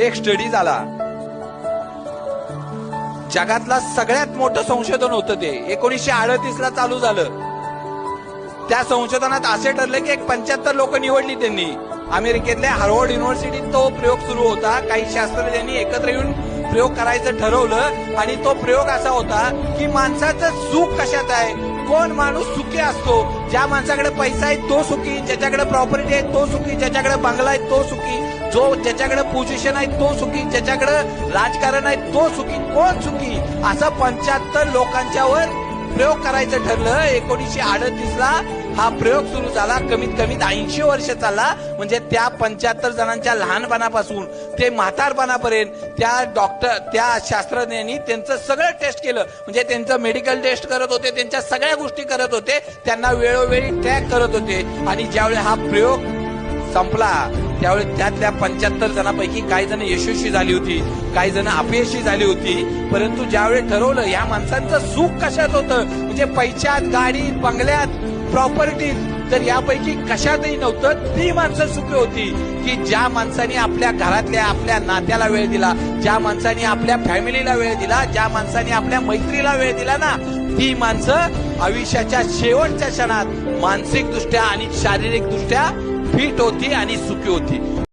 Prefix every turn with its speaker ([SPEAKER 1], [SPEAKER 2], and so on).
[SPEAKER 1] एक स्टडी झाला, जगातला सगळ्यात मोठं संशोधन होतं ते 1938 ला चालू झालं. त्या संशोधनात असे ठरले की 75 लोक निवडली त्यांनी. अमेरिकेतल्या हार्वर्ड युनिव्हर्सिटीत तो प्रयोग सुरू होता. काही शास्त्रज्ञांनी एकत्र येऊन प्रयोग करायचं ठरवलं आणि तो प्रयोग असा होता की माणसाचं सुख कशात आहे, कोण माणूस सुखी असतो. ज्या माणसाकडे पैसा आहे तो सुखी, ज्याच्याकडे प्रॉपर्टी आहे तो सुखी, ज्याच्याकडे बंगला आहे तो सुखी, ज्याच्याकडे पोझिशन आहे तो सुखी, ज्याच्याकडे राजकारण आहे तो सुखी, कोण सुखी, असं 75 लोकांच्यावर प्रयोग करायचं ठरलं. 1938 ला हा प्रयोग सुरू झाला. कमीत कमी 80 वर्ष चालला. म्हणजे त्या 75 जणांच्या लहानपणापासून ते म्हातारपणापर्यंत त्या शास्त्रज्ञांनी त्यांचं सगळं टेस्ट केलं. म्हणजे त्यांचं मेडिकल टेस्ट करत होते, त्यांच्या सगळ्या गोष्टी करत होते, त्यांना वेळोवेळी ट्रॅक करत होते. आणि ज्यावेळी हा प्रयोग संपला त्यावेळी त्यातल्या 75 जणांपैकी काही जण यशस्वी झाली होती, काही जण अपयशी झाली होती. परंतु ज्यावेळी ठरवलं या माणसांचं सुख कशात होतं, म्हणजे पैशात, गाडीत, बंगल्यात, प्रॉपर्टीत, तर यापैकी कशातही नव्हतं. ती माणसं सुखी होती की ज्या माणसाने आपल्या घरातल्या, आपल्या नात्याला वेळ दिला, ज्या माणसाने आपल्या फॅमिलीला वेळ दिला, ज्या माणसाने आपल्या मैत्रीला वेळ दिला ना, ती माणसं आयुष्याच्या शेवटच्या क्षणात मानसिकदृष्ट्या आणि शारीरिकदृष्ट्या फिट होती आणि सुखी होती.